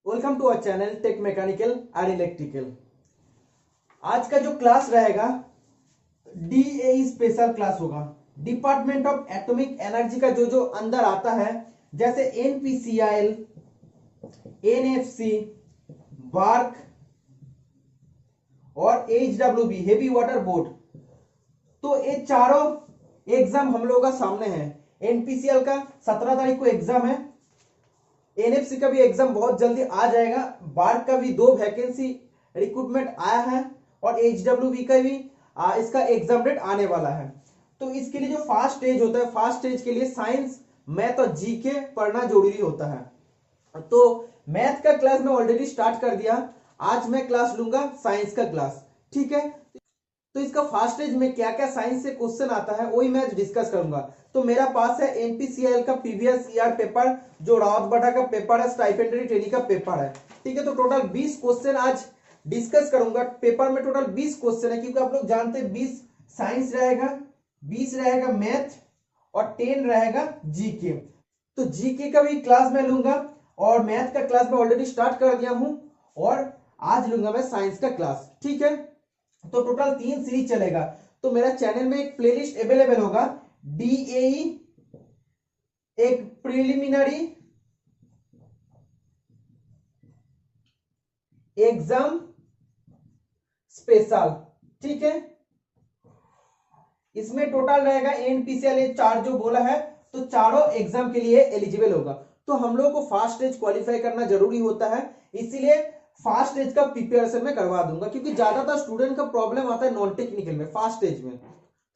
Welcome to our channel tech mechanical and electrical. आज का जो क्लास रहेगा डीएई स्पेशल क्लास होगा। डिपार्टमेंट ऑफ एटॉमिक एनर्जी का जो अंदर आता है, जैसे एनपीसीआईएल, एनएफसी, बार्क और एचडब्ल्यूबी हेवी वाटर बोर्ड। तो ये चारों एग्जाम हम लोगों का सामने है। एनपीसीएल का 17 तारीख को एग्जाम है। एनएफसी का भी एग्जाम बहुत जल्दी आ जाएगा। बार्क का भी 2 वैकेंसी रिक्रूटमेंट आया है और एचडब्ल्यूबी का भी इसका एग्जाम डेट आने वाला है। तो इसके लिए जो फास्ट स्टेज होता है, फास्ट स्टेज के लिए साइंस, मैथ और जीके पढ़ना जरूरी होता है। तो मैथ का क्लास मैं ऑलरेडी स्टार्ट कर दिया। आज मैं क्लास लूंगा साइंस का क्लास, ठीक है। तो इसका फास्ट स्टेज में क्या क्या साइंस से क्वेश्चन आता है वही मैं डिस्कस करूंगा। तो मेरा पास है एनपीसीआईएल का प्रीवियस ईयर पेपर, जो रावत बटा का पेपर है, स्टाइपेंडरी ट्रेनिंग का पेपर है, ठीक है। तो टोटल 20 क्वेश्चन आज डिस्कस करूंगा। पेपर में टोटल 20 क्वेश्चन है, क्योंकि आप लोग जानते हैं 20 साइंस रहेगा, 20 रहेगा मैथ और 10 रहेगा जीके। तो जीके का भी क्लास मैं लूंगा और मैथ का क्लास मैं ऑलरेडी स्टार्ट कर दिया हूं, और आज लूंगा मैं साइंस का क्लास, ठीक है। तो टोटल 3 सीरीज चलेगा। तो मेरा चैनल में एक प्लेलिस्ट अवेलेबल होगा, डीएई, एक प्रिलिमिनरी एग्जाम स्पेशल, ठीक है। इसमें टोटल रहेगा एनपीसीएल 4 जो बोला है, तो चारों एग्जाम के लिए एलिजिबल होगा। तो हम लोग को फास्ट स्टेज क्वालिफाई करना जरूरी होता है, इसीलिए फास्ट स्टेज का प्रिपरेशन में करवा दूंगा, क्योंकि ज्यादातर स्टूडेंट का प्रॉब्लम आता है नॉन टेक्निकल में, फास्ट स्टेज में।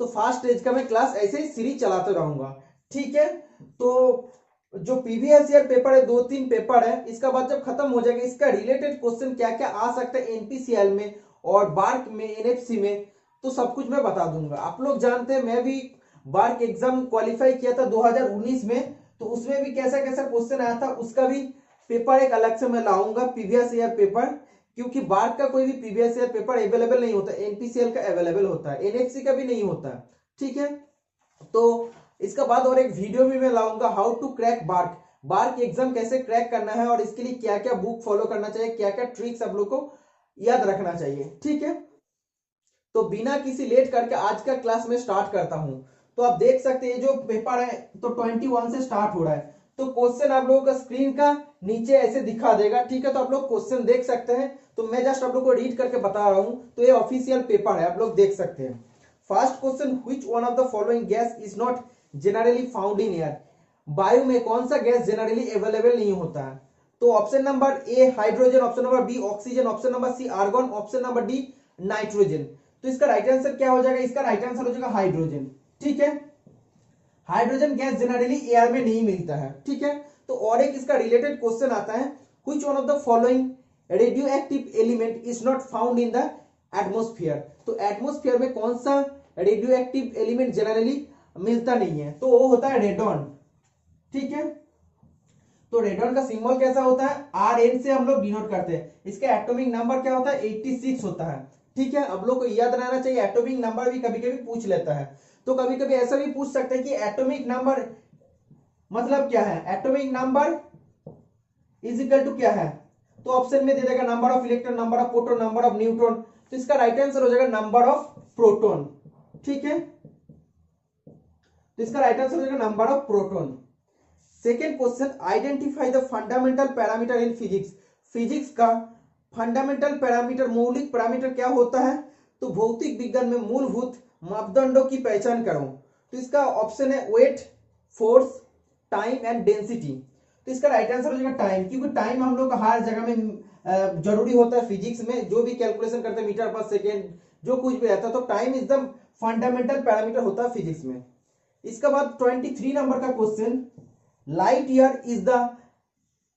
तो फास्ट स्टेज का मैं क्लास ऐसे ही सीरीज चलाते रहूंगा, ठीक है। तो जो प्रीवियस ईयर पेपर है, 2-3 पेपर है, इसका बाद जब खत्म हो जाएगा, इसका रिलेटेड क्वेश्चन क्या क्या आ सकता है एनपीसीएल में और बार्क में, एनएफसी में, तो सब कुछ मैं बता दूंगा। आप लोग जानते हैं मैं भी बार्क एग्जाम क्वालिफाई किया था 2019 में, तो उसमें भी कैसा कैसा क्वेश्चन आया था, उसका भी पेपर एक अलग से मैं लाऊंगा, प्रीवियस ईयर पेपर। क्योंकि बार्क का कोई भी प्रीवियस ईयर पेपर अवेलेबल नहीं होता, एनपीसीएल का अवेलेबल होता है, एनएफसी का भी नहीं होता, ठीक है। तो इसका बाद और एक वीडियो भी मैं लाऊंगा, how to crack BARC, BARC exam कैसे क्रैक करना है और इसके लिए क्या क्या बुक फॉलो करना चाहिए, क्या क्या ट्रिक्स आप लोग को याद रखना चाहिए, ठीक है। तो बिना किसी लेट करके आज का क्लास में स्टार्ट करता हूं। तो आप देख सकते हैं जो पेपर है, तो 21 से स्टार्ट हो रहा है। तो क्वेश्चन आप लोगों का स्क्रीन का नीचे ऐसे दिखा देगा, ठीक है। तो आप लोग क्वेश्चन देख सकते हैं। तो मैं जस्ट आप लोग को रीड करके बता रहा हूं। तो ये ऑफिशियल पेपर है, आप लोग देख सकते हैं। First question, which one of the following gas is not generally found in air, वायु में कौन सा गैस जनरली अवेलेबल नहीं होता है। तो option number A hydrogen, option number B oxygen, option number C argon, option number D nitrogen. तो इसका राइट आंसर क्या हो जाएगा, इसका राइट आंसर हो जाएगा हाइड्रोजन, ठीक है। हाइड्रोजन गैस जनरली एयर में नहीं मिलता है, ठीक है। तो और एक इसका रिलेटेड क्वेश्चन आता है, which one of the following radio active element is not found in the atmosphere. तो एटमोस्फियर में कौन सा रेडियो एक्टिव एलिमेंट जनरली मिलता नहीं है, तो वो होता है रेडॉन, ठीक है। तो रेडॉन का सिंबल कैसा होता है, Rn से हम लोग डिनोट करते हैं। इसका एटॉमिक नंबर क्या होता है, 86 होता है, ठीक है। अब लोग को याद रहना चाहिए, एटॉमिक नंबर भी कभी कभी पूछ लेता है। तो कभी कभी ऐसा भी पूछ सकते हैं कि एटॉमिक नंबर मतलब क्या है, atomic number is equal to क्या है। तो ऑप्शन में दे देगा number of electron, number of proton, number of neutron. तो इसका राइट आंसर हो जाएगा नंबर ऑफ प्रोटॉन, ठीक है। तो इसका राइट आंसर हो जाएगा number of proton. Second question, identify the fundamental parameter in physics. Physics का फंडामेंटल पैरामीटर, मौलिक पैरामीटर क्या होता है। तो भौतिक विज्ञान में मूलभूत मापदंडों की पहचान करो। तो इसका ऑप्शन है weight, force, time and density. तो इसका राइट आंसर हो जाएगा टाइम, क्योंकि टाइम हम लोग का हर जगह में जरूरी होता है। फिजिक्स में जो भी कैलकुलेशन करते हैं, मीटर पर सेकेंड, जो कुछ भी रहता है, तो time is the fundamental parameter होता है फिजिक्स में। इसका बाद 23 नंबर का question, light year is the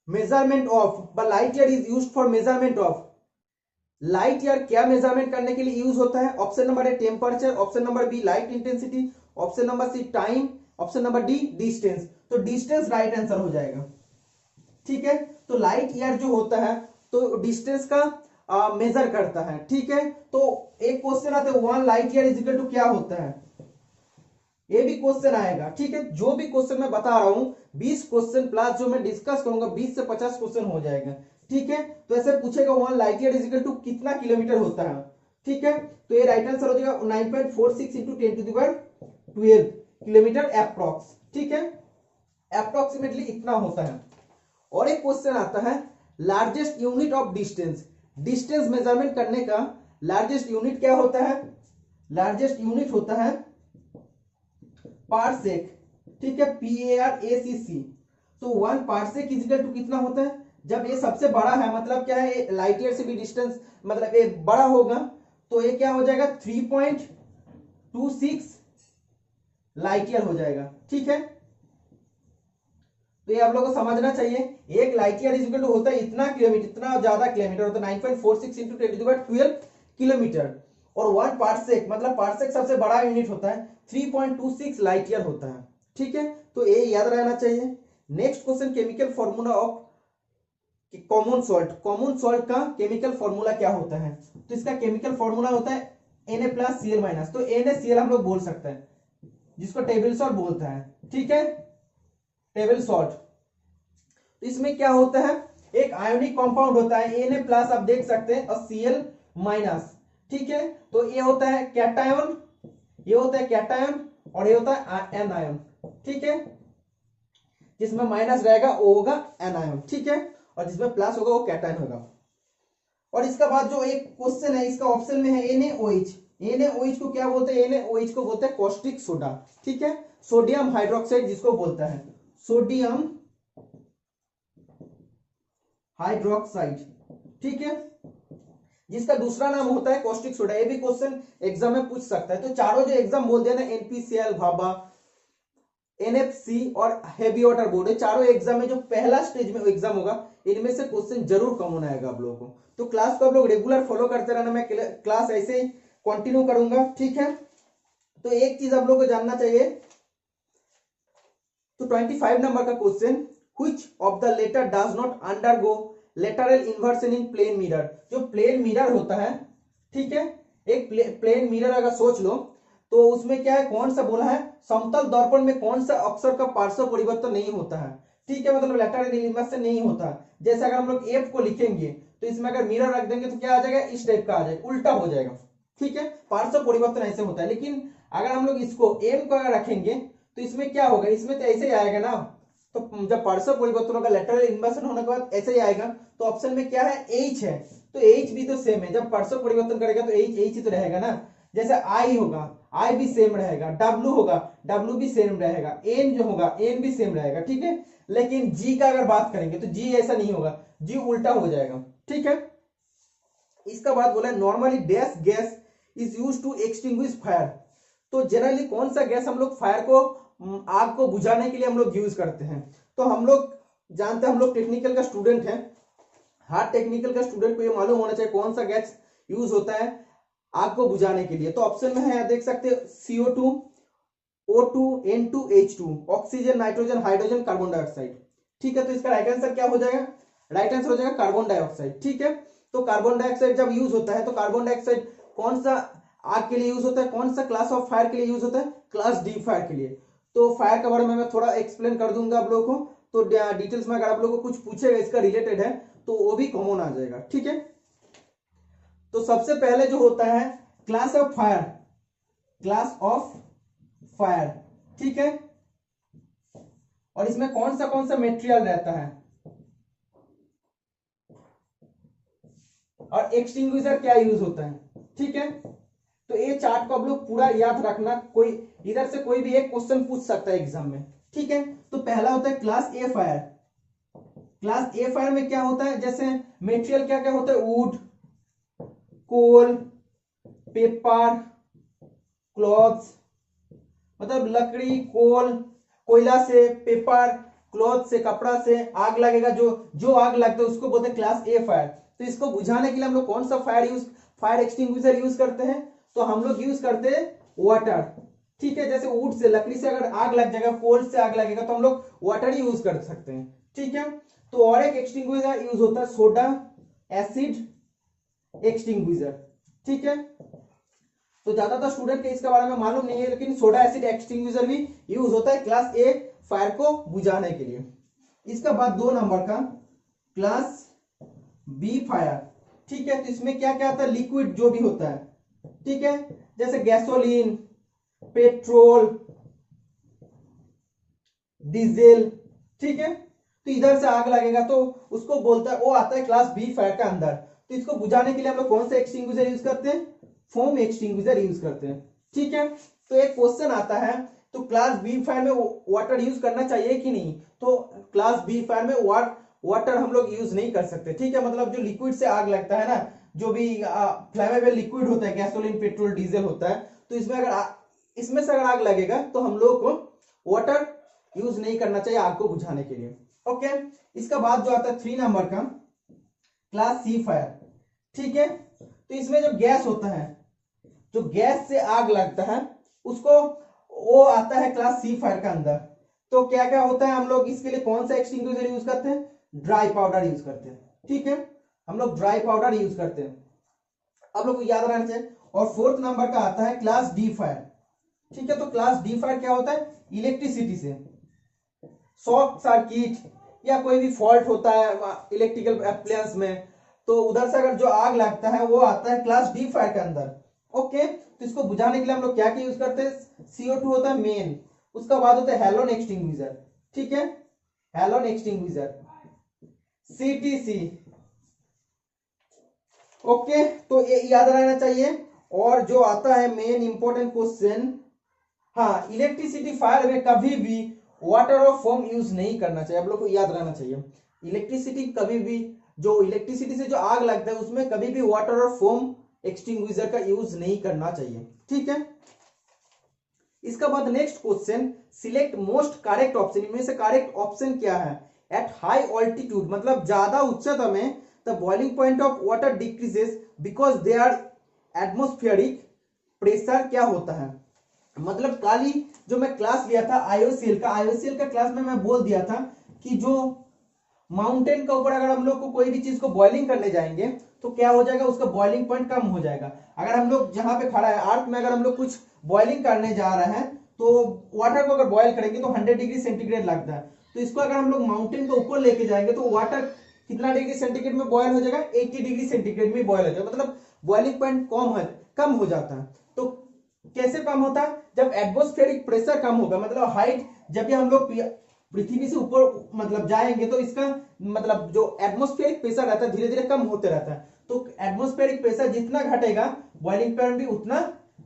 measurement of, but light year is used for measurement of, light year क्या मेजरमेंट करने के लिए यूज होता है। Option number A temperature, option number B light intensity, option number C time, option number D distance. तो distance right answer हो जाएगा, ठीक है। तो लाइट ईयर जो होता है, तो डिस्टेंस का मेजर करता है, ठीक है। तो एक क्वेश्चन आता है, 1 light year is equal to क्या होता है। ये भी क्वेश्चन आएगा, ठीक है। जो भी क्वेश्चन मैं बता रहा हूं 20 क्वेश्चन प्लस जो मैं डिस्कस करूंगा 20 से 50 क्वेश्चन हो जाएगा, ठीक है। तो ऐसे पूछेगा 1 light year is equal to कितना किलोमीटर होता है, ठीक है। तो ये राइट आंसर हो जाएगा 9.46 इंटू 10⁻12 किलोमीटर एप्रोक्स, ठीक है। अप्रोक्सीमेटली इतना होता है। और एक क्वेश्चन आता है largest unit of distance, distance measurement करने का लार्जेस्ट यूनिट क्या होता है, लार्जेस्ट यूनिट होता है पारसेक, ठीक है, PARSEC। तो 1 पारसेक इज इक्वल टू कितना होता है, जब ये सबसे बड़ा है मतलब क्या है, लाइट ईयर से भी डिस्टेंस मतलब ये बड़ा होगा, तो ये क्या हो जाएगा 3.26 लाइट ईयर हो जाएगा, ठीक है। तो ये आप लोगों को समझना चाहिए, एक light year is equal to होता है इतना किलोमीटर, इतना ज्यादा किलोमीटर होता है 9.46 इंटू 10⁻12 किलोमीटर। और 1 पारसेक मतलब पारसेक सबसे बड़ा यूनिट होता है 3.26 लाइट ईयर होता है, ठीक है। तो ये याद रहना चाहिए। Next question, chemical formula of common salt, common salt का केमिकल फॉर्मूला क्या होता है, तो इसका केमिकल फॉर्मूला होता है Na+Cl-। तो NaCl हम लोग बोल सकते हैं, जिसको टेबल सॉल्ट बोलता है, ठीक है, टेबल सॉल्ट। तो इसमें क्या होता है, एक आयोनिक कंपाउंड होता है Na+ आप देख सकते हैं और Cl-, ठीक है। तो ये होता है कैटायन, ये होता है कैटायन और ये होता है एनायन, ठीक है। जिसमें माइनस रहेगा वो होगा एनायन, ठीक है, और जिसमें प्लस होगा वो कैटायन होगा। और इसका बाद जो एक क्वेश्चन है इसका ऑप्शन में है NaOH, NaOH को क्या बोलते हैं, NaOH को बोलते हैं कॉस्टिक सोडा, ठीक है, सोडियम हाइड्रोक्साइड जिसको बोलता है, सोडियम हाइड्रोक्साइड, ठीक है, जिसका दूसरा नाम होता है कॉस्टिक सोडा। ये भी क्वेश्चन एग्जाम में पूछ सकता है। तो चारों जो एग्जाम बोल दिया ना, NPCL, भाभा, NFC और हेवी वाटर बोर्ड, चारों एग्जाम में जो पहला स्टेज में एग्जाम होगा इनमें से क्वेश्चन जरूर कॉमन आएगा आप लोगों को। तो क्लास को आप लोग रेगुलर फॉलो करते रहना, मैं क्लास ऐसे ही कंटिन्यू करूंगा, ठीक है। तो एक चीज आप लोग को जानना चाहिए, तो 25 नंबर का question, which of the latter does not undergo lateral inversion in plane mirror, जो प्लेन मिरर होता है, ठीक है, एक प्लेन मिरर अगर सोच लो तो उसमें क्या है, कौन सा बोला है, समतल दर्पण में कौन सा अक्षर का पार्श्व परिवर्तन नहीं होता है, ठीक है, मतलब लेटरल इन्वर्सन नहीं होता। जैसे अगर हम लोग F को लिखेंगे तो इसमें अगर मिरर रख देंगे तो क्या आ जाएगा, इस टाइप का आ जाएगा, उल्टा हो जाएगा, ठीक है, पार्श्व परिवर्तन ऐसे होता है। लेकिन अगर हम लोग इसको M को अगर रखेंगे तो इसमें क्या होगा, इसमें तो ऐसे ही आएगा ना। तो जब पार्श्व परिवर्तन होगा लेटरल इन्वर्सन होने के बाद ऐसे ही आएगा। तो ऑप्शन में क्या है, H है, तो H भी तो सेम है, जब पार्श्व परिवर्तन करेगा तो H ही तो रहेगा ना। जैसे I होगा, I भी सेम रहेगा, W होगा, W भी सेम रहेगा, N जो होगा N भी सेम रहेगा, ठीक है। लेकिन G का अगर बात करेंगे तो G ऐसा नहीं होगा, G उल्टा हो जाएगा, ठीक है। इसका बात बोला normally dash gas is use to extinguish fire, तो जनरली कौन सा गैस हम लोग फायर को, आग को बुझाने के लिए हम लोग यूज करते हैं। तो हम लोग जानते हैं, हम लोग टेक्निकल का स्टूडेंट है, हर टेक्निकल का स्टूडेंट को ये मालूम होना चाहिए कौन सा गैस यूज होता है आग को बुझाने के लिए। तो ऑप्शन में है, देख सकते हैं, CO2, O2, N2, H2, oxygen, nitrogen, hydrogen, carbon dioxide, ठीक है। तो इसका राइट आंसर क्या हो जाएगा, राइट आंसर हो जाएगा कार्बन डाइऑक्साइड, ठीक है। तो कार्बन डाइऑक्साइड जब यूज होता है तो कार्बन डाइऑक्साइड कौन सा आग के लिए यूज होता है, कौन सा क्लास ऑफ फायर के लिए यूज होता है, क्लास D फायर के लिए। तो फायर के बारे में मैं थोड़ा एक्सप्लेन कर दूंगा आप लोगों को, तो डिटेल्स में अगर आप लोगों को कुछ पूछेगा इसका रिलेटेड है तो वो भी कॉमन आ जाएगा, ठीक है। तो सबसे पहले जो होता है class of fire, class of fire, ठीक है, और इसमें कौन सा मेटेरियल रहता है, और एक्सटिंग्विशर क्या यूज होता है, ठीक है। तो ये चार्ट को आप लोग पूरा याद रखना, कोई इधर से कोई भी एक क्वेश्चन पूछ सकता है एग्जाम में, ठीक है। तो पहला होता है क्लास ए फायर, क्लास ए फायर में क्या होता है, जैसे मेटेरियल क्या क्या होता है, वुड, कोल, पेपर, क्लॉथ्स, मतलब लकड़ी, कोल, कोयला से, पेपर, क्लॉथ से, कपड़ा से आग लगेगा, जो जो आग लगता है उसको बोलते हैं क्लास ए फायर। तो इसको बुझाने के लिए हम लोग कौन सा फायर एक्सटिंग्विशर यूज करते हैं, तो हम लोग यूज करते हैं वाटर, ठीक है। जैसे वुड से, लकड़ी से अगर आग लग जाएगा, कोल से आग लगेगा तो हम लोग वाटर ही यूज कर सकते हैं, ठीक है। तो और एक एक्सटिंग्विशर यूज होता है सोडा एसिड एक्सटिंग्विशर, ठीक है। तो ज्यादातर स्टूडेंट के इसके बारे में मालूम नहीं है, लेकिन सोडा एसिड एक्सटिंग्विशर भी यूज होता है क्लास ए फायर को बुझाने के लिए। इसके बाद 2 नंबर का क्लास बी फायर, ठीक है। तो इसमें क्या क्या आता है, लिक्विड जो भी होता है, ठीक है, जैसे गैसोलीन, पेट्रोल, डीजल, ठीक है। तो इधर से आग लगेगा तो उसको बोलता है, वो आता है क्लास बी फायर के अंदर। तो इसको बुझाने के लिए हम लोग कौन सा एक्सटिंग्विशर यूज करते हैं, फोम एक्सटिंग्विशर यूज करते हैं, ठीक है। तो एक क्वेश्चन आता है, तो क्लास बी फायर में वाटर यूज करना चाहिए कि नहीं, तो क्लास बी फायर में वाटर हम लोग यूज नहीं कर सकते, ठीक है। मतलब जो लिक्विड से आग लगता है ना, जो भी फ्लेमेबल लिक्विड होता है, गैसोलीन, पेट्रोल, डीजल होता है, तो इसमें से अगर आग लगेगा तो हम लोग को वाटर यूज नहीं करना चाहिए आग को बुझाने के लिए, ओके। इसका बाद जो आता है 3 नंबर का क्लास सी फायर, ठीक है। तो इसमें जो गैस होता है, जो गैस से आग लगता है उसको, वो आता है क्लास सी फायर के अंदर। तो क्या क्या होता है, हम लोग इसके लिए कौन सा एक्सटिंग्विशर यूज करते हैं, ड्राई पाउडर यूज करते हैं, ठीक है। हम लोग ड्राई पाउडर यूज करते हैं, आप लोग को याद रहना चाहिए। और 4th नंबर का आता है क्लास डी फायर, ठीक है। तो क्लास डी फायर क्या होता है, इलेक्ट्रिसिटी से शॉर्ट सर्किट या कोई भी फॉल्ट होता है इलेक्ट्रिकल अप्लायंस में, तो उधर से अगर जो आग लगता है वो आता है क्लास डी फायर के अंदर, ओके। तो इसको बुझाने के लिए हम लोग क्या क्या यूज करते हैं, CO2 होता है मेन, उसका बाद होता है हैलोन एक्सटिंग्विशर, ठीक है, हैलोन एक्सटिंग्विशर, CTC, ओके। तो ये याद रहना चाहिए। और जो आता है मेन इंपॉर्टेंट क्वेश्चन, हाँ, इलेक्ट्रिसिटी फायर में कभी भी वाटर और फोम यूज नहीं करना चाहिए, आप लोग को याद रहना चाहिए। इलेक्ट्रिसिटी कभी भी, जो इलेक्ट्रिसिटी से जो आग लगता है उसमें कभी भी वाटर और फोम एक्सटिंग्विशर का यूज नहीं करना चाहिए, ठीक है। इसका बाद next question, select most correct option, इनमें से करेक्ट ऑप्शन क्या है। एट हाई ऑल्टीट्यूड, मतलब ज्यादा उच्चता में the boiling point of water decreases because they are atmospheric pressure क्या होता है, मतलब काली जो मैं क्लास लिया था आईओसीएल का क्लास में मैं बोल दिया था कि जो माउंटेन के ऊपर अगर हम लोग को कोई भी चीज को बॉइलिंग करने जाएंगे तो क्या हो जाएगा, उसका बॉइलिंग पॉइंट कम हो जाएगा। अगर हम लोग जहां पे खड़ा है अर्थ में, अगर हम लोग कुछ बॉइलिंग करने जा रहे हैं तो वाटर को अगर बॉइल करेंगे तो 100 डिग्री सेंटीग्रेड लगता है। तो इसको अगर हम लोग माउंटेन के ऊपर लेके जाएंगे तो वाटर कितना डिग्री सेंटीग्रेड में बॉयल हो जाएगा, 80 डिग्री सेंटीग्रेड में बॉयल हो जाएगा, मतलब बॉइलिंग पॉइंट कम हो जाता है। तो कैसे कम होता है, जब एटमॉस्फेरिक प्रेशर कम होगा, मतलब हाइट जब भी हम लोग पृथ्वी से ऊपर मतलब जाएंगे तो इसका मतलब जो एटमॉस्फेरिक प्रेशर रहता है धीरे धीरे कम होते रहता है। तो एटमॉस्फेरिक प्रेशर जितना घटेगा बॉइलिंग पॉइंट भी उतना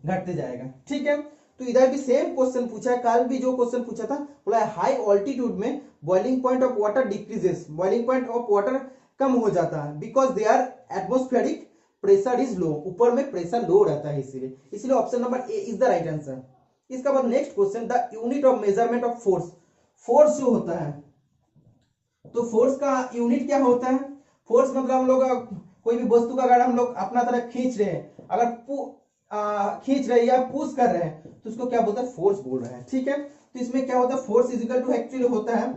घटते जाएगा, ठीक है। तो इधर भी सेम क्वेश्चन पूछा है, कल भी जो क्वेश्चन पूछा था, बोला हाई ऑल्टीट्यूड में boiling point of water decreases, boiling point of water कम हो जाता है because they are atmospheric pressure is low, ऊपर में प्रेशर लो रहता है, इसलिए option number A is the right answer. इसका बाद next question, the unit of measurement of force, force जो होता है, तो फोर्स का यूनिट क्या होता है, फोर्स मतलब हम लोग कोई भी वस्तु का अगर हम लोग अपना तरफ खींच रहे हैं, अगर खींच रहे हैं या पुश कर रहे हैं तो उसको क्या बोलते हैं, फोर्स बोल रहे हैं, ठीक है। तो इसमें क्या होता है, force is equal to actually होता है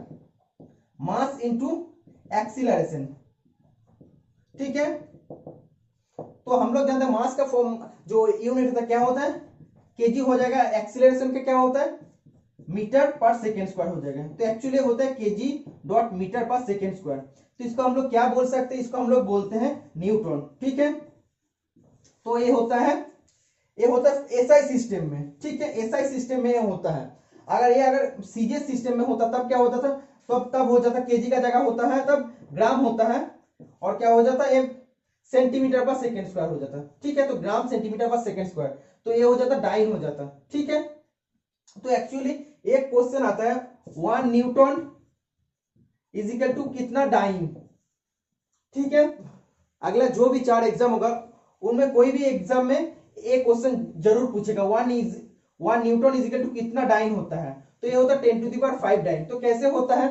मास इनटू एक्सीलरेशन, ठीक है। तो हम लोग जानते हैं मास का फॉर्म जो यूनिट होता है क्या होता है, केजी हो जाएगा, एक्सीलरेशन का क्या होता है, मीटर पर सेकेंड स्क्वायर हो जाएगा। तो एक्चुअली होता है केजी डॉट मीटर पर सेकेंड स्क्वायर। तो इसको हम लोग क्या बोल सकते हैं, इसको हम लोग बोलते हैं न्यूटन, ठीक है। तो ये होता है एसआई सिस्टम में, ठीक है, एसआई सिस्टम में ये होता है। अगर सीजीएस सिस्टम में होता तब क्या होता था, तब हो जाता केजी का जगह होता है तब ग्राम होता है, और क्या हो जाता है सेंटीमीटर पर सेकेंड स्क्वायर हो जाता, ठीक है। तो ग्राम सेंटीमीटर पर सेकेंड स्क्वायर, तो ये हो जाता डाइन हो जाता, ठीक है। तो एक्चुअली एक क्वेश्चन आता है 1 न्यूटन इज इक्वल टू कितना डाइन, ठीक है। अगला जो भी 4 एग्जाम होगा उनमें कोई भी एग्जाम में एक क्वेश्चन जरूर पूछेगा 1 न्यूटन इज इक्वल टू कितना डाइन होता है, तो ये होता है 10 टू द पावर 5 डाइन। तो कैसे होता है,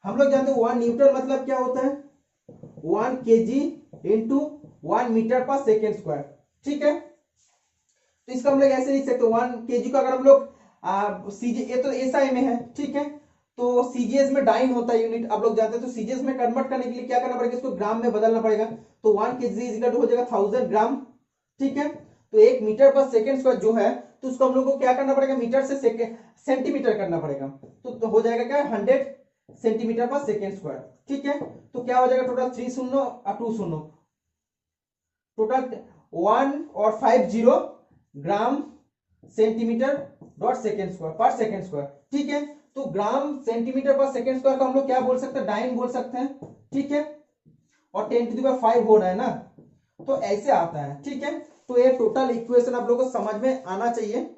हम लोग जानते हैं 1 न्यूटन मतलब क्या होता है, 1 केजी इंटू 1 मीटर पर सेकेंड स्क्वायर, ठीक है। तो इसको हम लोग ऐसे लिख सकते हैं 1 केजी का अगर हम लोग ये तो एसआई में है, ठीक है। तो सीजीएस में डाइन होता है यूनिट, आप लोग जानते हैं। तो सीजीएस में कन्वर्ट करने के लिए क्या करना पड़ेगा, इसको ग्राम में बदलना पड़ेगा। तो 1 केजी इज इक्वल टू हो जाएगा 1000 ग्राम, ठीक है। तो 1 मीटर पर सेकेंड स्क्वायर जो है, तो उसको हम लोग को क्या करना पड़ेगा, मीटर से सेंटीमीटर करना पड़ेगा। तो हो जाएगा क्या, 100 सेंटीमीटर पर सेकेंड स्क्वायर। ठीक है, तो क्या हो जाएगा, टोटल 3 शून्य और 2 शून्य, टोटल 1 और 50 gram centimetre dot second square पर सेकेंड स्क्वायर। ठीक है, तो ग्राम सेंटीमीटर पर सेकेंड स्क्वायर को हम लोग क्या बोल सकते हैं, डाइन बोल सकते हैं। ठीक है, और 10⁵ हो रहा है ना, तो ऐसे आता है। ठीक है, तो ये टोटल इक्वेशन आप लोगों को समझ में आना चाहिए।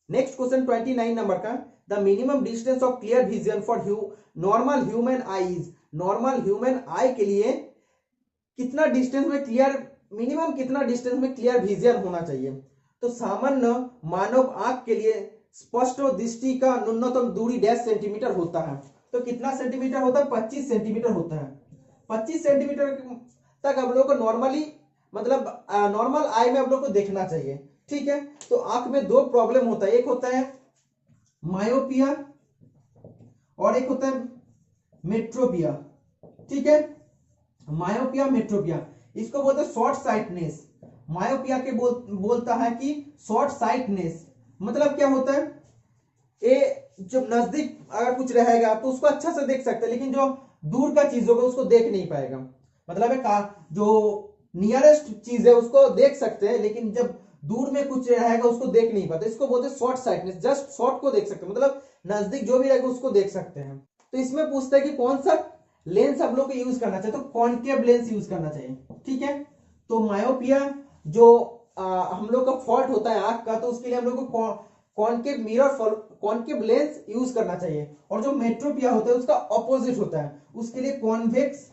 नेक्स्ट क्वेश्चन 29 नंबर का, the minimum distance of clear vision for normal human I is, normal human आई के लिए कितना डिस्टेंस में क्लियर, मिनिमम कितना डिस्टेंस में क्लियर विजन होना चाहिए। तो सामान्य मानव आंख के लिए स्पष्ट दृष्टि का न्यूनतम दूरी 10 सेंटीमीटर होता है। तो कितना सेंटीमीटर होता है, 25 सेंटीमीटर होता है। 25 सेंटीमीटर तक आप लोग को नॉर्मली, मतलब नॉर्मल आई में आप लोग को देखना चाहिए। ठीक है, तो आंख में दो प्रॉब्लम होता है, एक होता है मायोपिया और एक होता है मेट्रोपिया। ठीक है, मायोपिया मेट्रोपिया, इसको बोलते हैं शॉर्ट साइटनेस। मायोपिया के बोलता है कि शॉर्ट साइटनेस, मतलब क्या होता है, ये जब नजदीक अगर कुछ रहेगा तो उसको अच्छा से देख सकते हैं, लेकिन जो दूर का चीज होगा उसको देख नहीं पाएगा। मतलब है जो नियरेस्ट चीज है उसको देख सकते हैं, लेकिन जब दूर में कुछ रहेगा उसको देख नहीं पाते। इसको बोलते हैं शॉर्ट साइटनेस, जस्ट शॉर्ट को देख सकते हैं, मतलब नजदीक जो भी रहेगा उसको देख सकते हैं। तो इसमें पूछता है कि कौन सा लेंस हम लोग को यूज करना चाहिए, तो कॉन्केव लेंस यूज करना चाहिए। ठीक है, तो मायोपिया जो हम लोग का फॉल्ट होता है आंख का, तो उसके लिए हम लोग को concave mirror, concave lens use करना चाहिए। और जो मेट्रोपिया होता है उसका ऑपोजिट होता है, उसके लिए कॉन्वेक्स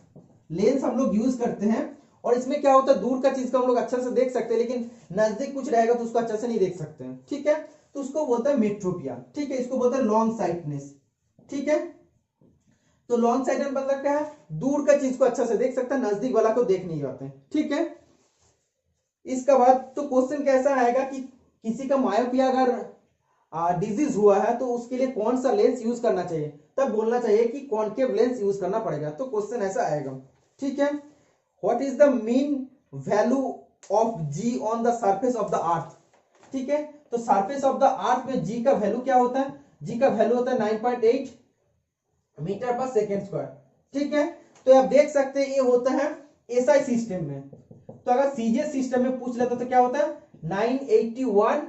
लेंस हम लोग यूज करते हैं। और इसमें क्या होता है, दूर का चीज को हम लोग अच्छा से देख सकते हैं, लेकिन नजदीक कुछ रहेगा तो उसको अच्छा से नहीं देख सकते हैं। ठीक है, तो उसको बोलते हैं मेट्रोपिया। ठीक है, इसको बोलते हैं लॉन्ग साइटनेस। ठीक है, तो लॉन्ग साइटेड मतलब क्या है, दूर का चीज को अच्छा से देख सकता है, नजदीक वाला को देख नहीं पाते। ठीक है, इसका बाद तो क्वेश्चन कैसा आएगा कि किसी का मायोपिया अगर डिजीज हुआ है तो उसके लिए कौन सा लेंस यूज करना चाहिए, तब बोलना चाहिए कि कॉन्केव लेंस यूज करना पड़ेगा। तो क्वेश्चन ऐसा आएगा। ठीक है, what is the mean value of G on the surface of the earth. ठीक है, तो सरफेस ऑफ द अर्थ में जी का वैल्यू क्या होता है, जी का वैल्यू होता है 9.8 मीटर पर सेकेंड स्क्वायर। ठीक है, तो आप देख सकते हैं ये होता है एसआई सिस्टम में। तो अगर सीजीएस सिस्टम में पूछ लेता तो क्या होता है, 981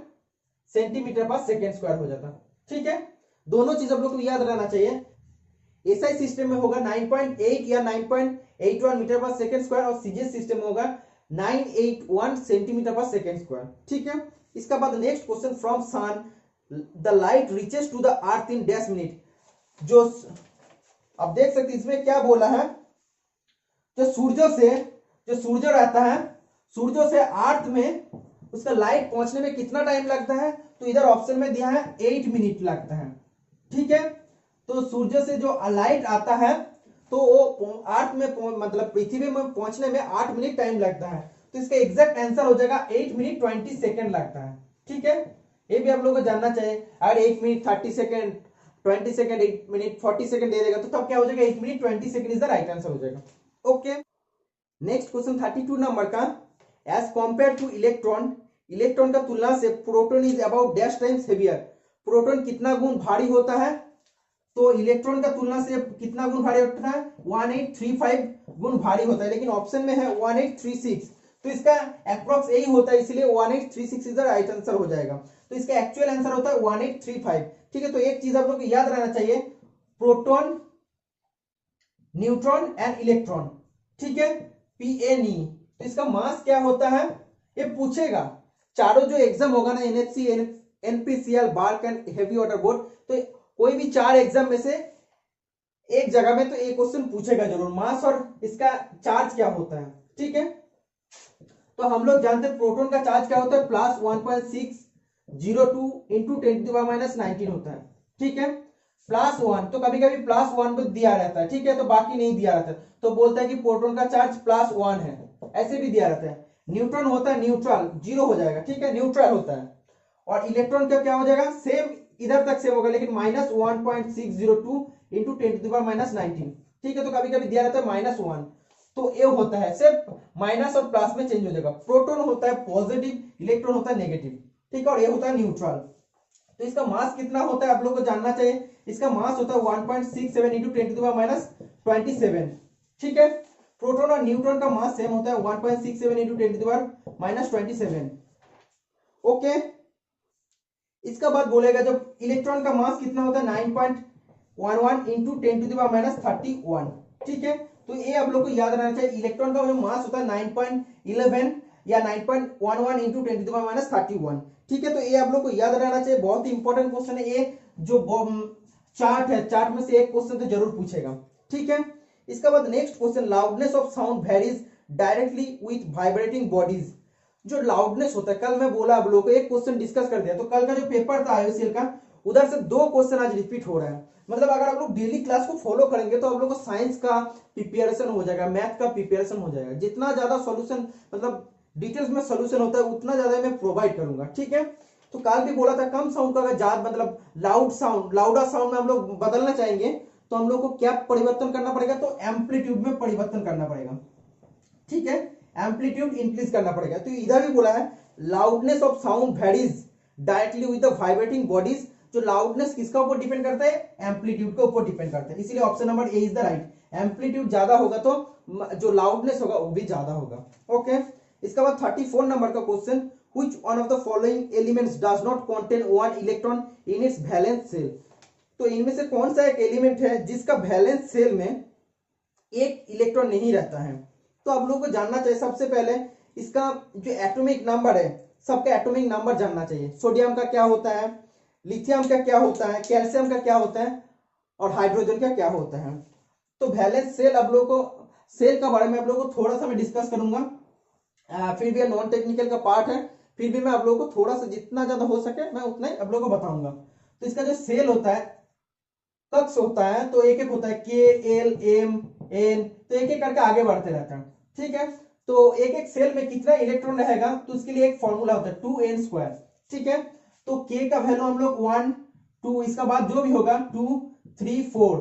सेंटीमीटर पर सेकेंड स्क्वायर हो जाता। ठीक है, दोनों चीज आप लोग को याद रहना चाहिए। एसआई सिस्टम में होगा 9.8 या 9.81 मीटर पर सेकेंड स्क्वायर, और सीजीएस सिस्टम में होगा 981 सेंटीमीटर पर सेकेंड स्क्वायर। ठीक है, इसका बाद next question, from sun the light reaches to the earth in dash minute. जो अब देख सकते इसमें क्या बोला है, जो सूर्य रहता है, सूर्य से अर्थ में उसका लाइट पहुंचने में कितना टाइम लगता है, तो इधर ऑप्शन में दिया है 8 मिनट लगता है। ठीक है, तो सूर्य से जो लाइट आता है तो वो अर्थ में मतलब पृथ्वी में पहुंचने में 8 मिनट टाइम लगता है। तो इसका एग्जैक्ट आंसर हो जाएगा 8 मिनट 20 सेकेंड लगता है। ठीक है, ये भी आप लोगों को जानना चाहिए। अगर 8 minute 30 second 20 second 8 minute 40 second दे देगा तो तब क्या हो जाएगा, 8 minute 20 second is the right answer हो जाएगा। ओके, नेक्स्ट क्वेश्चन 32 नंबर का, as compared to electron, electron का तुलना से proton is about dash times heavier. Proton कितना गुण भारी होता है, तो इलेक्ट्रॉन का तुलना से कितना गुण भारी होता है, 1835 गुण भारी होता है, लेकिन ऑप्शन में है 1836। तो इसका अप्रोक्स यही होता है, इसलिए 1836 इज द राइट आंसर हो जाएगा। तो इसका एक्चुअल आंसर होता है 1835। ठीक है, तो एक चीज आप लोग को याद रहना चाहिए, प्रोटॉन, न्यूट्रॉन एंड इलेक्ट्रॉन। ठीक है, पीएनई। तो इसका मास क्या होता है ये पूछेगा। चारों जो एग्जाम होगा ना, NFC, NPCL, BARC and heavy water board, तो कोई भी 4 एग्जाम में से एक जगह में तो एक क्वेश्चन पूछेगा जरूर, मास और इसका चार्ज क्या होता है। ठीक है, तो हम लोग जानते हैं प्रोटॉन का चार्ज क्या होता है, प्लस 1.602 इंटू 10⁻⁻19 होता है। ठीक है, +1, तो कभी कभी +1 भी दिया रहता है। ठीक है, तो बाकी नहीं दिया रहता है, तो बोलता है कि प्रोटॉन का चार्ज +1 है, ऐसे भी दिया रहता है। न्यूट्रॉन होता है न्यूट्रल, 0 हो जाएगा। ठीक है, न्यूट्रल होता है। और इलेक्ट्रॉन का क्या हो जाएगा, सेम इधर तक सेम होगा, लेकिन -1.602 इंटू 10⁻⁻19। ठीक है, तो कभी कभी दिया रहता है -1। तो ए होता है सिर्फ माइनस और प्लस में चेंज हो जाएगा। प्रोटॉन होता है पॉजिटिव, इलेक्ट्रॉन होता है नेगेटिव, ठीक है, और ये होता है न्यूट्रल। तो इसका मास कितना होता है आप लोग को जानना चाहिए। इसका मास होता है 1.67 इंटू 10⁻⁻27, ठीक है। प्रोटॉन और न्यूट्रॉन का मास सेम होता है 1.67 इंटू 10⁻⁻27, ओके। इसका बाद बोलेगा जब इलेक्ट्रॉन का मास कितना होता है 9.11 इंटू 10⁻31, ठीक है। तो ये आप लोग को याद रहना चाहिए, इलेक्ट्रॉन का जो मास होता है 9.11 या 9.11 इंटू 10⁻31, ठीक है। तो ये आप लोग को याद रहना चाहिए, बहुत ही इंपॉर्टेंट क्वेश्चन है ये। जो चार्ट है, चार्ट में से एक क्वेश्चन तो जरूर पूछेगा, ठीक है। इसका बाद next question, loudness of sound varies directly with vibrating bodies. जो लाउडनेस होता है, कल मैं बोला आप लोगों को एक क्वेश्चन डिस्कस कर दिया, तो कल का जो पेपर था आईओसीएल का, उधर से 2 क्वेश्चन आज रिपीट हो रहा है। मतलब अगर आप लोग डेली क्लास को फॉलो करेंगे तो आप लोग को साइंस का प्रिपरेशन हो जाएगा, मैथ का प्रिपरेशन हो जाएगा। जितना ज्यादा सॉल्यूशन मतलब डिटेल्स में सॉल्यूशन होता है उतना ज्यादा मैं प्रोवाइड करूंगा, ठीक है। तो कल भी बोला था कम साउंड का अगर ज्यादा मतलब लाउडा साउंड में हम लोग बदलना चाहेंगे तो हम लोग को क्या परिवर्तन करना पड़ेगा, तो एम्पलीट्यूड में परिवर्तन करना पड़ेगा, ठीक है। एम्पलीट्यूड इंक्रीज करना पड़ेगा। तो इधर भी बोला है loudness of sound varies directly with the vibrating bodies. जो लाउडनेस किसका ऊपर डिपेंड करता है, एम्पलीट्यूड के ऊपर डिपेंड करता है। इसीलिए option number A is the right. Amplitude ज्यादा होगा तो जो लाउडनेस होगा वो भी ज्यादा होगा, ओके। इसका बाद 34 नंबर का question, which one of the following elements does not contain one electron in its valence shell. तो इनमें से कौन सा एक एलिमेंट है जिसका वैलेंस सेल में एक इलेक्ट्रॉन नहीं रहता है। तो आप लोगों को जानना चाहिए सबसे पहले इसका जो एटॉमिक नंबर है, सबका एटॉमिक नंबर जानना चाहिए। सोडियम का क्या होता है, लिथियम का क्या होता है, कैल्शियम का क्या होता है, और हाइड्रोजन का क्या होता है। तो वैलेंस सेल आप लोगों को, सेल का बारे में आप लोगों को थोड़ा सा मैं डिस्कस करूंगा, फिर भी नॉन टेक्निकल का पार्ट है, फिर भी मैं आप लोगों को थोड़ा सा जितना ज्यादा हो सके मैं उतना ही आप लोगों को बताऊंगा। तो इसका जो सेल होता है, कक्ष होता है, तो एक एक होता है के एल एम एन, तो एक एक करके आगे बढ़ते रहता है, ठीक है। तो एक एक सेल में कितना इलेक्ट्रॉन रहेगा, तो उसके लिए एक फॉर्मूला होता है 2n², ठीक है। तो k का वैल्यू हम लोग 1 2, इसका बाद जो भी होगा 2 3 4,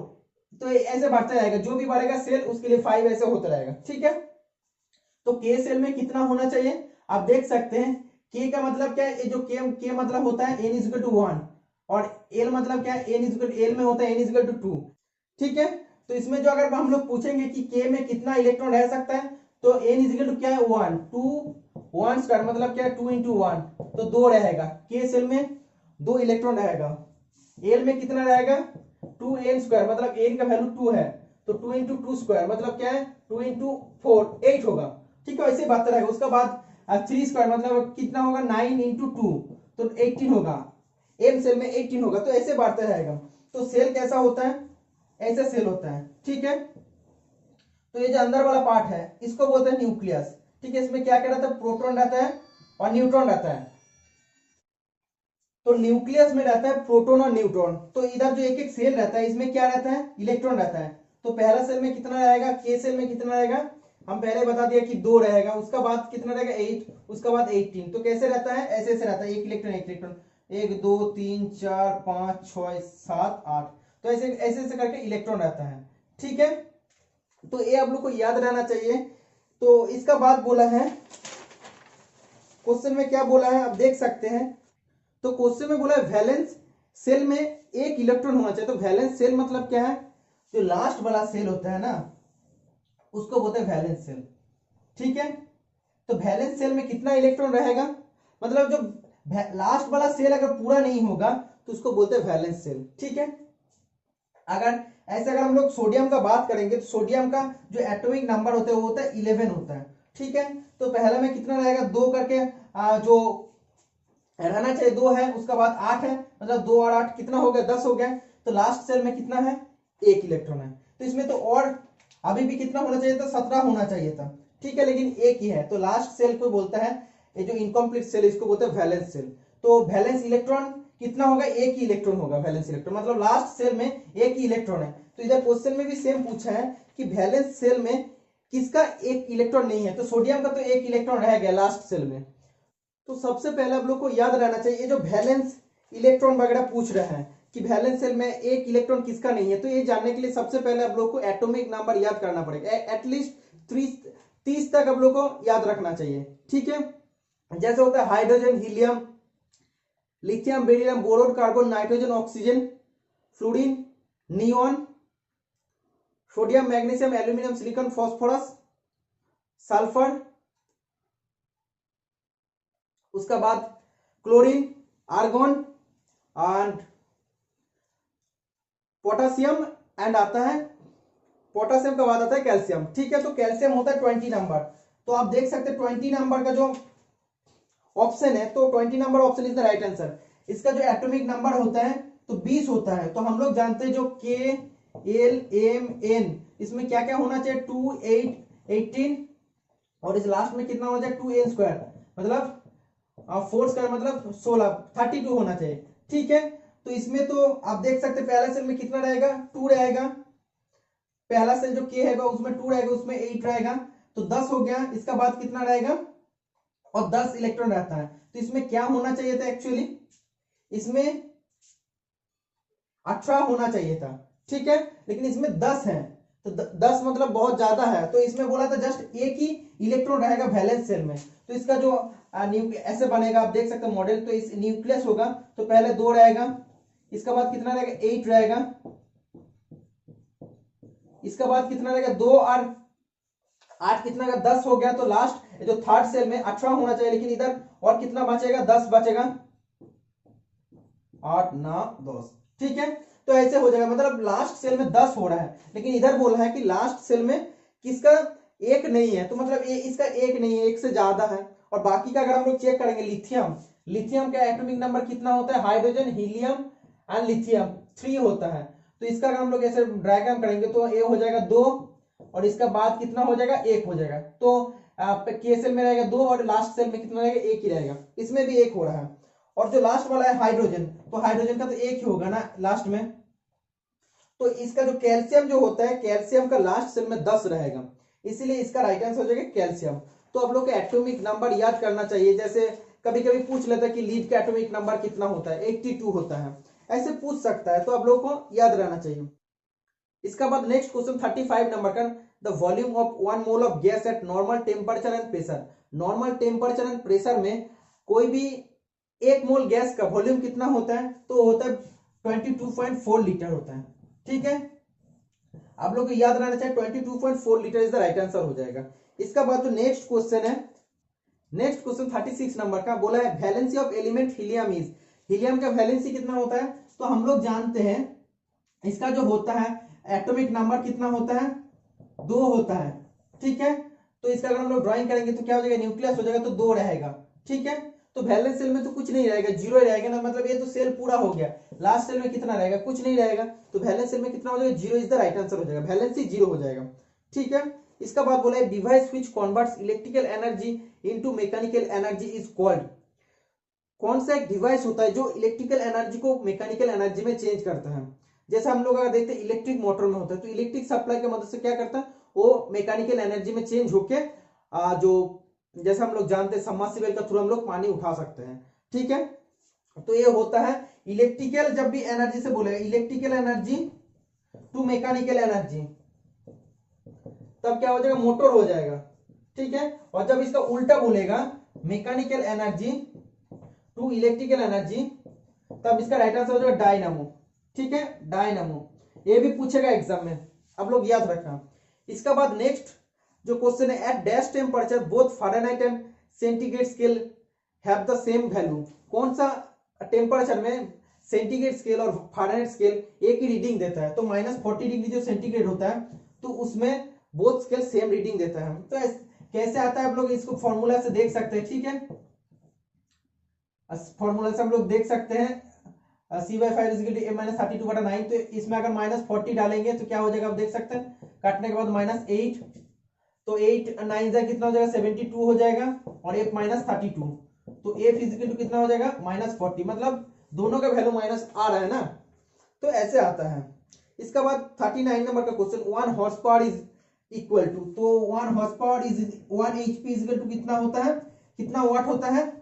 तो ऐसे बढ़ता रहेगा, जो भी बढ़ेगा सेल उसके लिए 5 ऐसे होता रहेगा, ठीक है। तो k सेल में कितना होना चाहिए आप देख सकते हैं। k का मतलब क्या है, जो k मतलब होता है n = 1, और l मतलब क्या है, l में होता है n = 2, ठीक है। तो इसमें जो अगर हम लोग पूछेंगे कि k में कितना इलेक्ट्रॉन रह सकता है, तो n = क्या है 1 2 1² मतलब क्या है 2 × 1, तो 2 रहेगा। k सेल में 2 इलेक्ट्रॉन रहेगा। l में कितना रहेगा 2n² मतलब n का वैल्यू 2 है, तो 2 × 2² मतलब क्या है 2 × 4 8 होगा, ठीक है। ऐसे बात रहेगा। उसका बाद 3² मतलब कितना होगा 9 × 2 तो 18 होगा। m सेल में 18 होगा, तो ऐसे बढ़ता रहेगा। तो सेल कैसा होता है, ऐसे सेल होता है, ठीक है। तो ये जो अंदर वाला पार्ट है इसको बोलते हैं न्यूक्लियस, ठीक है। इसमें क्या क्या रहता है, प्रोटॉन रहता है और न्यूट्रॉन रहता है। तो न्यूक्लियस में रहता है प्रोटॉन और न्यूट्रॉन। तो इधर जो एक एक सेल रहता है इसमें क्या रहता है, इलेक्ट्रॉन रहता है। तो पहला सेल में कितना रहेगा, के सेल में कितना रहेगा, हम पहले बता दिया कि 2 रहेगा। उसका बाद कितना रहेगा 8, उसका बाद 18। तो कैसे रहता है, ऐसे ऐसे रहता है, एक इलेक्ट्रॉन 1 2 3 4 5 6 7 8, तो ऐसे ऐसे ऐसे करके इलेक्ट्रॉन रहता है, ठीक है। तो ये आप लोग को याद रहना चाहिए। तो इसका बाद बोला है, क्वेश्चन में क्या बोला है आप देख सकते हैं। तो क्वेश्चन में बोला है वैलेंस सेल में एक इलेक्ट्रॉन होना चाहिए। तो वैलेंस सेल मतलब क्या है, जो लास्ट वाला सेल होता है ना उसको बोलते हैं वैलेंस सेल, ठीक है। तो वैलेंस सेल में कितना इलेक्ट्रॉन रहेगा, मतलब जो लास्ट वाला सेल अगर पूरा नहीं होगा तो उसको बोलते हैं वैलेंस सेल, ठीक है। अगर हम लोग सोडियम का बात करेंगे तो सोडियम का जो एटॉमिक नंबर होता है वो होता है 11 होता है, ठीक है। तो पहला में कितना रहेगा 2 करके जो रहना चाहिए 2 है, उसका बाद 8 है, मतलब 2 और 8 कितना हो गया 10 हो गया। तो लास्ट सेल में कितना है 1 इलेक्ट्रॉन है। तो इसमें तो और अभी भी कितना होना चाहिए था 17 होना चाहिए था, ठीक है, लेकिन 1 ही है। तो लास्ट सेल को बोलता है, ये जो इनकम्प्लीट सेल इसको बोलते हैं वैलेंस सेल। तो वैलेंस इलेक्ट्रॉन कितना होगा, 1 ही इलेक्ट्रॉन होगा वैलेंस इलेक्ट्रॉन, मतलब लास्ट सेल में 1 ही इलेक्ट्रॉन है। तो इधर क्वेश्चन में भी सेम पूछा है कि वैलेंस सेल में किसका 1 इलेक्ट्रॉन नहीं है। तो सोडियम का तो 1 इलेक्ट्रॉन रह गया लास्ट सेल में। तो सबसे पहले आप लोग को याद रहना चाहिए, जो वैलेंस इलेक्ट्रॉन वगैरह पूछ रहे हैं कि वैलेंस सेल में 1 इलेक्ट्रॉन किसका नहीं है, तो ये जानने के लिए सबसे पहले आप लोग को एटॉमिक नंबर याद करना पड़ेगा। एटलीस्ट 30 तक आप लोग को याद रखना चाहिए, ठीक है। जैसे होता है hydrogen, helium, lithium, beryllium, boron, carbon, nitrogen, oxygen, fluorine, neon, sodium, magnesium, aluminium, silicon, phosphorus, sulphur, उसका बाद chlorine, argon and potassium and आता है पोटासियम का बाद आता है कैल्शियम, ठीक है। तो कैल्शियम होता है 20 नंबर। तो आप देख सकते हैं 20 नंबर का जो ऑप्शन है, तो 20 number option is the right answer. इसका जो एटॉमिक नंबर होता है तो 20 होता है। तो हम लोग जानते हैं जो के एल एम एन, इसमें क्या क्या होना चाहिए, 2 8 18 और इस लास्ट में कितना होना चाहिए 2 n स्क्वायर, मतलब 4 स्क्वायर मतलब 16, 32 होना चाहिए, ठीक है। तो इसमें तो आप देख सकते हैं पहला सेल में कितना रहेगा 2 रहेगा, पहला सेल जो के है उसमें 2 रहेगा, उसमें 8 रहेगा, तो 10 हो गया। इसका बाद कितना रहेगा और 10 इलेक्ट्रॉन रहता है। तो इसमें क्या होना चाहिए था एक्चुअली, इसमें 18 होना चाहिए था, ठीक है, लेकिन इसमें 10 है। तो 10 मतलब बहुत ज्यादा है, तो इसमें बोला था जस्ट एक ही इलेक्ट्रॉन रहेगा वैलेंस सेल में। तो इसका जो ऐसे बनेगा, आप देख सकते हैं मॉडल, तो इस न्यूक्लियस होगा तो पहले 2 रहेगा, इसका बाद कितना रहेगा 8 रहेगा, इसका बाद कितना रहेगा 2 और 8 कितना का 10 हो गया। तो लास्ट जो थर्ड सेल में 18 होना चाहिए, लेकिन इधर और कितना बचेगा 10 बचेगा, 8 9 10, ठीक है। तो ऐसे हो जाएगा, मतलब लास्ट सेल में 10 हो रहा है, लेकिन इधर बोल रहा है कि लास्ट सेल में किसका एक नहीं है, तो मतलब इसका एक नहीं है, एक से ज्यादा है। और बाकी का अगर हम लोग चेक करेंगे लिथियम, लिथियम का एटॉमिक नंबर कितना होता है, हाइड्रोजन, हीलियम एंड लिथियम 3 होता है। तो इसका अगर हम लोग ऐसे डायग्राम करेंगे तो ये हो जाएगा 2 और इसका बाद कितना हो जाएगा 1 हो जाएगा। तो के सेल में रहेगा 2 और लास्ट सेल में कितना रहेगा 1 ही रहेगा, इसमें भी 1 हो रहा है। और जो लास्ट वाला है हाइड्रोजन, तो हाइड्रोजन का तो 1 ही होगा ना लास्ट में। तो इसका जो कैल्शियम जो होता है, कैल्शियम का लास्ट सेल में 10 रहेगा, इसीलिए इसका राइट आंसर हो जाएगा कैल्शियम। तो आप लोग को एटॉमिक नंबर याद करना चाहिए। जैसे कभी कभी पूछ लेता है कि लीड का एटॉमिक नंबर कितना होता है, 82 होता है, ऐसे पूछ सकता है, तो आप लोग को याद रहना चाहिए। इसका बाद नेक्स्ट क्वेश्चन 35 नंबर का, the volume of 1 mole of gas at normal temperature and pressure. Normal temperature and pressure में कोई भी 1 मोल गैस का वॉल्यूम कितना होता है, तो होता है 22.4 लीटर होता है, ठीक है। आप लोग को याद रहना चाहिए 22.4 litre is the right answer हो जाएगा। इसका बाद जो नेक्स्ट क्वेश्चन है, नेक्स्ट क्वेश्चन 36 नंबर का बोला है valency of element helium is, helium का वैलेंसी कितना होता है। तो हम लोग जानते हैं इसका जो होता है एटॉमिक नंबर कितना होता है 2 होता है, ठीक है। तो इसका अगर हम लोग ड्राइंग करेंगे तो क्या हो जाएगा, न्यूक्लियस हो जाएगा तो 2 रहेगा, ठीक है। तो वैलेंस सेल में तो कुछ नहीं रहेगा, 0 ही रहेगा ना, मतलब ये तो सेल पूरा हो गया। लास्ट सेल में कितना रहेगा, कुछ नहीं रहेगा, तो वैलेंस सेल में कितना हो जाएगा 0 इज द राइट आंसर हो जाएगा, वैलेंसी 0 हो जाएगा, ठीक है। इसका बाद बोला है device which converts electrical energy into mechanical energy is called. कौन सा एक डिवाइस होता है जो इलेक्ट्रिकल एनर्जी को मैकेनिकल एनर्जी में चेंज करता है। जैसे हम लोग अगर देखते हैं इलेक्ट्रिक मोटर में होता है, तो इलेक्ट्रिक सप्लाई की मदद से क्या करता है, वो मैकेनिकल एनर्जी में चेंज होके जो जैसे हम लोग जानते हैं सबमर्सिबल के थ्रू हम लोग पानी उठा सकते हैं, ठीक है। तो ये होता है इलेक्ट्रिकल, जब भी एनर्जी से बोलेगा electrical energy to mechanical energy, तब क्या हो जाएगा मोटर हो जाएगा, ठीक है। और जब इसका उल्टा बोलेगा mechanical energy to electrical energy, तब इसका राइट आंसर हो जाएगा डायनामो, ठीक है, डायनामो। ये भी पूछेगा एग्जाम में, आप लोग याद रखना। इसका बाद नेक्स्ट जो क्वेश्चन है at dash temperature both Fahrenheit and centigrade scale have the same value. कौन सा टेम्परेचर में सेंटीग्रेड स्केल और फ़ारेनहाइट स्केल एक ही रीडिंग देता है, तो -40 डिग्री जो सेंटीग्रेड होता है तो उसमें बोथ स्केल सेम रीडिंग देता है। तो कैसे आता है आप लोग इसको फॉर्मूला से देख सकते हैं, ठीक है। फॉर्मूला से हम लोग देख सकते हैं C/5 -32/9, तो इसमें अगर -40 डालेंगे तो क्या हो जाएगा, आप देख सकते हैं काटने के बाद -8, तो 8 9 जा कितना हो जाएगा 72 हो जाएगा, और एक -32, तो F = कितना हो जाएगा -40, मतलब दोनों का वैल्यू माइनस आ रहा है ना, तो ऐसे आता है। इसका बाद 39 नंबर का question 1 horsepower is equal to, तो 1 horsepower is 1 HP is equal to कितना होता है, कितना वाट होता है।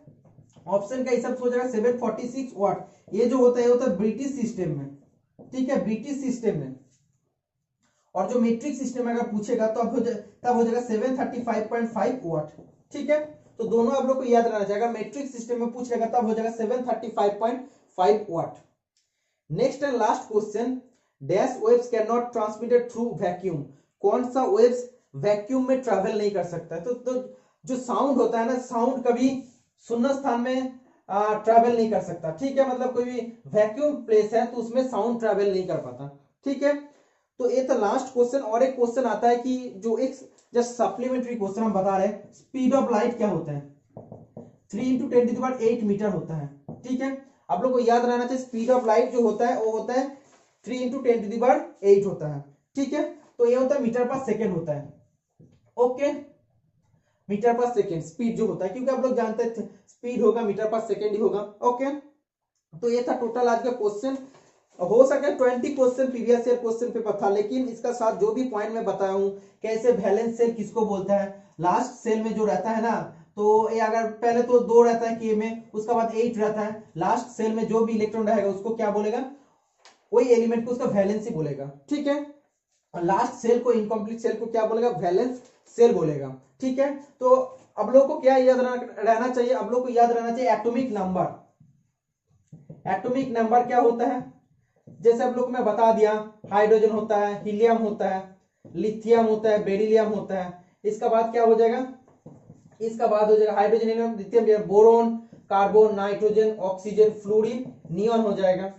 ऑप्शन का हिसाब से हो जाएगा 746 वाट। ये जो होता है ब्रिटिश सिस्टम में, ठीक है, ब्रिटिश सिस्टम में। और जो मीट्रिक सिस्टम अगर पूछेगा तो तब हो जाएगा 735.5 वाट। ठीक है, तो दोनों आप लोग को याद रहना चाहिए। अगर मैट्रिक सिस्टम में पूछेगा तब हो जाएगा 735.5 watt. Next and last question, dash waves can not transmitted through vacuum. कौन सा वेव्स वैक्यूम में ट्रैवल नहीं कर सकता है? तो जो साउंड होता है ना, साउंड कभी शून्य स्थान में ट्रैवल नहीं कर सकता। ठीक है, मतलब कोई भी वैक्यूम प्लेस है तो उसमें साउंड ट्रैवल नहीं कर पाता। ठीक है, तो ये था लास्ट क्वेश्चन। और एक क्वेश्चन आता है कि जो एक जस्ट सप्लीमेंट्री क्वेश्चन हम बता रहे हैं, स्पीड ऑफ लाइट क्या होता है? 3 × 10⁸ मीटर होता है। ठीक है, आप लोग को याद रहना चाहिए स्पीड ऑफ लाइट जो होता है वो होता है 3 × 10⁸ होता है। ठीक है, तो ये होता है मीटर पर सेकेंड होता है। ओके, मीटर पर सेकेंड स्पीड जो होता है, क्योंकि आप लोग जानते थे स्पीड होगा मीटर पर सेकेंड ही होगा। ओके, तो ये था टोटल आज का क्वेश्चन। हो सके 20 question previous year question paper था, लेकिन इसका साथ जो भी पॉइंट मैं बताया हूं, कैसे वैलेंस सेल किसको बोलता है, लास्ट सेल में जो रहता है ना, तो ये अगर पहले तो 2 रहता है के में, उसके बाद 8 रहता है, लास्ट सेल में जो भी इलेक्ट्रॉन रहेगा उसको क्या बोलेगा, वही एलिमेंट को उसका वैलेंसी बोलेगा। ठीक है, लास्ट सेल को, इनकम्प्लीट सेल को क्या बोलेगा, वैलेंस सेल बोलेगा। ठीक है, तो अब लोग को क्या याद रहना चाहिए, अब लोग को याद रहना चाहिए एटॉमिक नंबर। एटॉमिक नंबर क्या होता है, जैसे आप लोग को मैं बता दिया, हाइड्रोजन होता है, हीलियम होता है, लिथियम होता है, बेरिलियम होता है। इसका बाद क्या हो जाएगा, इसका बाद हो जाएगा hydrogen, helium, lithium, boron, carbon, nitrogen, oxygen, fluorine, neon हो जाएगा।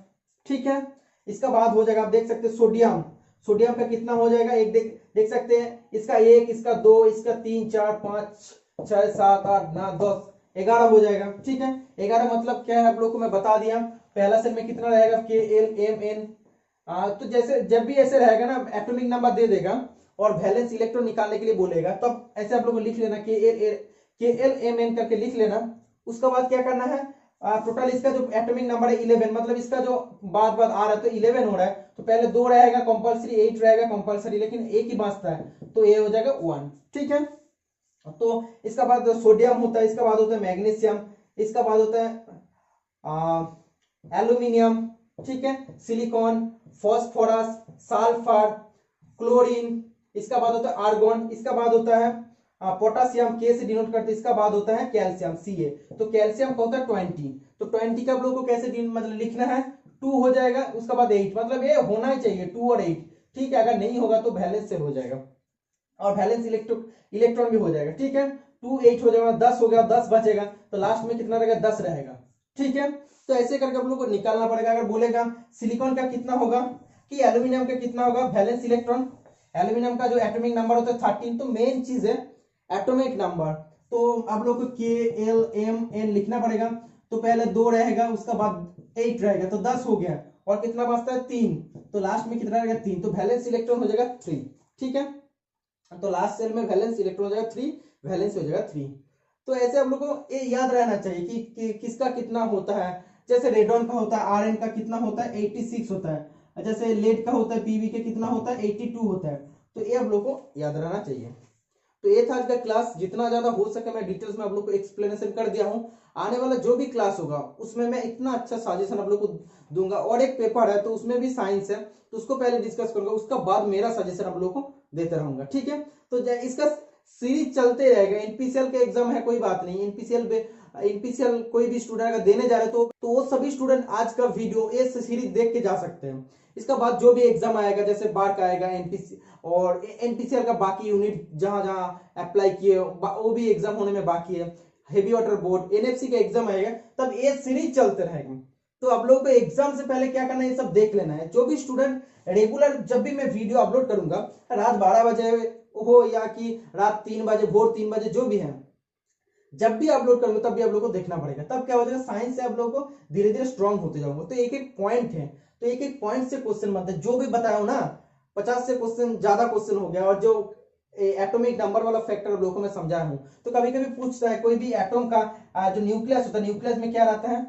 ठीक है, इसका बाद हो जाएगा, आप देख सकते हैं सोडियम। सोडियम का कितना हो जाएगा, एक देख सकते हैं, इसका 1, इसका 2, इसका 3, 4, 5, 6, 7, 8, 9, 10, 11 हो जाएगा। ठीक है, 11 मतलब क्या है आप लोग को मैं बता दिया। पहला सेल में कितना रहेगा, KLMN। तो जैसे जब भी ऐसे रहेगा ना, एटॉमिक नंबर दे देगा और वैलेंस इलेक्ट्रॉन निकालने के लिए बोलेगा, तब ऐसे आप लोग को लिख लेना, KLMN करके लिख लेना। उसके बाद क्या करना है, टोटल इसका जो एटॉमिक नंबर है 11, मतलब इसका जो बाद आ रहा है तो 11 हो रहा है, तो पहले 2 रहेगा कंपलसरी, 8 रहेगा कंपलसरी, लेकिन एक ही बचता है तो ये हो जाएगा 1। ठीक है, तो इसका बाद सोडियम होता है, इसका बाद होता है मैग्नीशियम, इसका बाद होता है एल्यूमिनियम। ठीक है, सिलिकॉन, फॉस्फोरस, सल्फर, क्लोरीन, इसका बाद होता है आर्गन, इसका बाद होता है पोटासियम, के से डिनोट करते हैं, इसका बाद होता है कैल्शियम, Ca। तो कैल्शियम का होता है 20, तो 20 का आप लोग को कैसे मतलब लिखना है, 2 हो जाएगा, उसका बाद 8, मतलब ये होना ही चाहिए 2 और 8। ठीक है, अगर नहीं होगा तो वैलेंस सेल हो जाएगा और वैलेंस इलेक्ट्रॉन भी हो जाएगा। ठीक है, 2, 8 हो जाएगा, 10 हो गया, 10 बचेगा, तो लास्ट में कितना रहेगा, 10 रहेगा। ठीक है, तो ऐसे करके आप लोग को निकालना पड़ेगा। अगर बोलेगा सिलिकॉन का कितना होगा कि एल्यूमिनियम का कितना होगा वैलेंस इलेक्ट्रॉन, एल्यूमिनियम का जो एटॉमिक नंबर होता है 13, तो मेन चीज है एटॉमिक नंबर। तो आप लोग को KLMN लिखना पड़ेगा। तो पहले 2 रहेगा, उसका बाद 8 रहेगा, तो 10 हो गया, और कितना बचता है 3, तो लास्ट में कितना रहेगा 3, तो वैलेंस इलेक्ट्रॉन हो जाएगा 3। ठीक है, तो लास्ट सेल में वैलेंस इलेक्ट्रॉन हो जाएगा 3, वैलेंस हो जाएगा 3। तो ऐसे हम लोग को ये याद रहना चाहिए कि किसका कितना होता है। जैसे रेडॉन का होता है, Rn का कितना होता है 86 होता है, जैसे लेड का होता है Pb के कितना होता है 82 होता है। तो ये आप लोग को याद रहना चाहिए। तो ये था आज का क्लास, जितना ज्यादा हो सके मैं डिटेल्स में आप लोग को एक्सप्लेनेशन कर दिया हूँ। आने वाला जो भी क्लास होगा उसमें मैं इतना अच्छा सजेशन आप लोग को दूंगा। और एक पेपर है तो उसमें भी साइंस है, तो उसको पहले डिस्कस करूंगा, उसका बाद मेरा सजेशन आप लोग को देते रहूंगा। ठीक है, तो इसका सीरीज चलते रहेगा। एनपीसीएल के एग्जाम है, कोई बात नहीं, एनपीसीएल कोई भी स्टूडेंट अगर देने जा रहे तो वो सभी स्टूडेंट आज का वीडियो ये सीरीज देख के जा सकते हैं। इसका बाद जो भी एग्जाम आएगा, जैसे बार का आएगा एनपीसी और एनपीसीएल का बाकी यूनिट जहां जहां अप्लाई किए वो भी एग्जाम होने में बाकी है, हेवी वाटर बोर्ड, एनएफसी का एग्जाम आएगा, तब ये सीरीज चलते रहेगा। तो आप लोग को एग्जाम से पहले क्या करना है, ये सब देख लेना है। जो भी स्टूडेंट रेगुलर, जब भी मैं वीडियो अपलोड करूंगा, रात 12 बजे हो या कि रात 3 बजे, भोर 3 बजे, जो भी है, जब भी अपलोड करूंगा तब भी आप लोग को देखना पड़ेगा। तब क्या हो जाएगा, साइंस से आप लोग को धीरे धीरे स्ट्रॉन्ग होते जाओगे। तो एक एक पॉइंट है, तो एक एक पॉइंट से क्वेश्चन बनते हैं। जो भी बताया हूं ना, 50 से क्वेश्चन ज्यादा क्वेश्चन हो गया। और जो एटॉमिक नंबर वाला फैक्टर आप लोगों को मैं समझाया हूं, तो कभी कभी पूछता है कोई भी एटॉम का जो न्यूक्लियस होता है, न्यूक्लियस में क्या रहता है,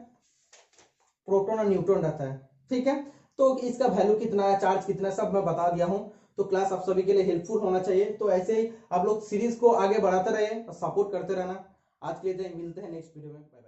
प्रोटॉन और न्यूट्रॉन रहता है। ठीक है, तो इसका वैल्यू कितना है, चार्ज कितना है, सब मैं बता दिया हूं। तो क्लास आप सभी के लिए हेल्पफुल होना चाहिए। तो ऐसे ही आप लोग सीरीज को आगे बढ़ाते रहे और सपोर्ट करते रहना। आज के लिए मिलते हैं नेक्स्ट वीडियो में।